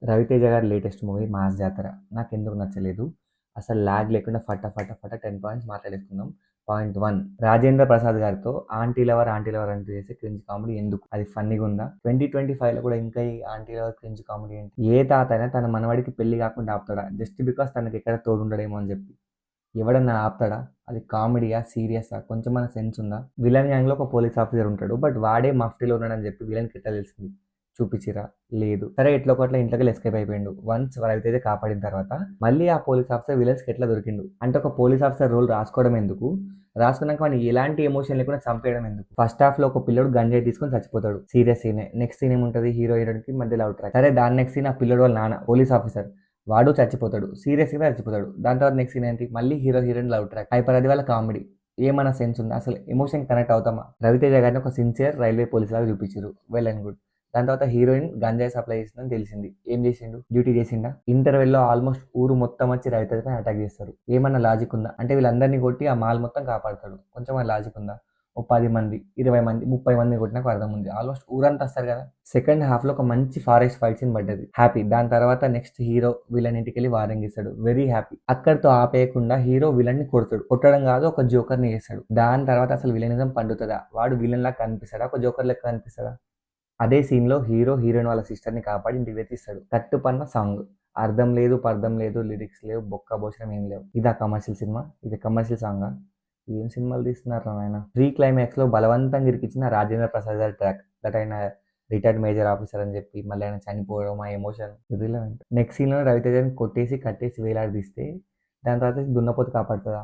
రవితేజ గారి latest movie 'mass జాతర' నాకెందుకు నచ్చలేదు. అసలు లాగ్ లేకుండా ఫట ఫట ఫట 10 పాయింట్స్ మాట్లాడేసుకుందాం. పాయింట్ 1, రాజేంద్ర ప్రసాద్ గారితో ఆంటీ లవర్ అంటూ చేసే క్రింజ్ కామెడీ ఎందుకు? అది ఫన్నీగుందా? 2025లో కూడా ఇంకా ఈ ఆంటీ లవర్ క్రింజ్ కామెడీ ఏంటి? ఏ తాత అయినా తన మనవడికి పెళ్లి కాకుండా ఆపుతాడా? జస్ట్ బికాస్ తనకి ఎక్కడ తోడుండడేమో అని చెప్పి. ఎవడన్నా ఆపుతాడా? అది కామెడీయా, సీరియసా? కొంచెమన్నా సెన్స్ ఉందా? విలన్ గ్యాంగ్లో ఒక పోలీస్ ఆఫీసర్ ఉంటాడు. బట్ వాడే మఫ్టీలో ఉన్నాడని చెప్పి విలన్కి ఎట్లా తెలిసింది? చూపించిరా? లేదు. సరే ఎట్లా ఒకట్లా ఇంట్లోకి ఎస్కేప్ అయిపోయిండు. వన్స్ రవితేజ కాపాడిన తర్వాత మళ్ళీ ఆ పోలీస్ ఆఫీసర్ విలన్స్కి ఎట్లా దొరికిండు? అంటే ఒక పోలీస్ ఆఫీసర్ రోల్ రాసుకోవడం ఎందుకు? రాసుకున్నాక వాడిని ఎలాంటి ఎమోషన్ లేకుండా చంపేయడం ఎందుకు? ఫస్ట్ హాఫ్ లో ఒక పిల్లడు గంజాయి తీసుకొని చచ్చిపోతాడు. సీరియస్ సీనే. నెక్స్ట్ సీన్ ఏముంటది? హీరో హీరోయిన్ కి మధ్య లవ్ ట్రాక్. సరే దాని నెక్స్ట్ సీన్ ఆ పిల్లడు వాళ్ళ నాన్న పోలీస్ ఆఫీసర్ వాడు చచ్చిపోతాడు. సీరియస్ గా చచ్చిపోతాడు. దాని తర్వాత నెక్స్ట్ సీన్ ఏంటి? మళ్ళీ hero heroine love track. Hyper అది వాళ్ళ కామెడీ. ఏమన్నా సెన్స్ ఉందా? అసలు ఎమోషన్ కనెక్ట్ అవుతామా? రవితేజ గారిని ఒక సిన్సియర్ రైల్వే పోలీస్ లాగా చూపించారు. Well and good. దాని తర్వాత హీరోయిన్ గంజాయి సప్లై చేసిందని తెలిసింది. ఏం చేసిండు? డ్యూటీ చేసిండా? ఇంటర్వెల్లో ఆల్మోస్ట్ ఊరు మొత్తం వచ్చి రవితేజపై అటాక్ చేస్తారు. ఏమన్నా లాజిక్ ఉందా? అంటే వీళ్ళందరినీ కొట్టి ఆ మాల్ మొత్తం కాపాడతాడు. కొంచెం లాజిక్ ఉందా? ఓ 10 మంది, 20 మంది, 30 మంది కొట్టినాక అర్థం ఉంది. ఆల్మోస్ట్ ఊరంతా వస్తారు కదా. సెకండ్ హాఫ్ లో ఒక మంచి ఫారెస్ట్ ఫైట్ సీన్ పడ్డది. హ్యాపీ. దాని తర్వాత నెక్స్ట్ హీరో విలన్ ఇంటికి వెళ్ళి వారింగ్ ఇస్తాడు. Very happy. అక్కడితో ఆపేయకుండా హీరో విలన్ ని కొడతాడు. కొట్టడం కాదు, ఒక జోకర్ ని చేస్తాడు. దాని తర్వాత అసలు విలనిజం పండుతుందా? వాడు విలన్ లాగా కనిపిస్తాడా? ఒక జోకర్ లెక్క కనిపిస్తాడా? అదే సీన్‌లో హీరో, హీరోయిన్ వాళ్ళ సిస్టర్‌ని కాపాడి ఇంటికి తెచ్చిస్తాడు. కట్టుపన్న సాంగ్. అర్థం లేదు, పర్థం లేదు, లిరిక్స్ లేవు, బొక్క భోషణం ఏం లేవు. ఇదా కమర్షియల్ సినిమా? ఇది కమర్షియల్ సాంగా? ఏం సినిమాలు తీస్తున్నారురా నాయన? ప్రీ క్లైమాక్స్‌లో బలవంతంగా ఇరికిచ్చిన రాజేంద్ర ప్రసాద్ గారి ట్రాక్. దట్ ఆయన రిటైర్డ్ మేజర్ ఆఫీసర్ అని చెప్పి మళ్ళీ ఆయన చనిపోవడం, ఆ ఎమోషన్ ఇర్రిలవెంట్. నెక్స్ట్ సీన్‌లో రవితేజని కొట్టేసి, కట్టేసి వేలాడదీస్తే దాని తర్వాత దున్నపోతు కాపాడుతదా?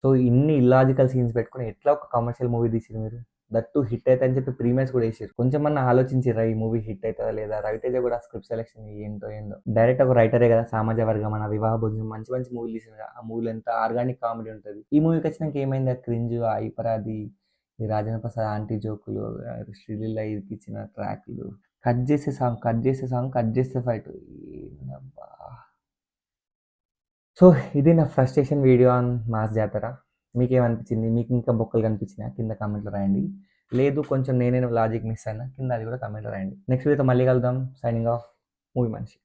సో ఇన్ని ఇల్లాజికల్ సీన్స్ పెట్టుకొని ఎట్లా ఒక కమర్షియల్ మూవీ తీసిరు మీరు? దట్ టు హిట్ అయితే అని చెప్పి ప్రీమియర్స్ కూడా వేసారు. కొంచెమన్నా ఆలోచించిర్రా ఈ మూవీ హిట్ అవుతుందా లేదా? రవితేజ కూడా స్క్రిప్ట్ సెలెక్షన్ ఏంటో ఏందో. డైరెక్ట్ ఒక రైటరే కదా. సమాజ వర్గం, మన వివాహ భోజనం, మంచి మంచి మూవీలు తీసిన ఆ మూవీలో ఎంత ఆర్గానిక్ కామెడీ ఉంటుంది. ఈ మూవీకి వచ్చినాక ఏమైంది? ఆ క్రింజ్, ఆ ఐపరాది, ఈ రాజేంద్ర ప్రసాద్ ఆంటీ జోకులు, శ్రీలీల ఇదికి ఇచ్చిన ట్రాక్లు, కట్ చేసే సాంగ్, కట్ చేసే సాంగ్, కట్ చేసే ఫైట్. సో ఇది నా ఫ్రస్ట్రేషన్ వీడియో ఆన్ మాస్ జాతర. మీకేమనిపించింది? మీకు ఇంకా బొక్కలు కనిపించినా కింద కామెంట్లో రాయండి. లేదు కొంచెం నేనే లాజిక్ మిస్ అయినా కింద అది కూడా కామెంట్లో రాయండి. నెక్స్ట్ వీడియోతో మళ్ళీ కలుద్దాం. Signing off. మూవీ మనిషి.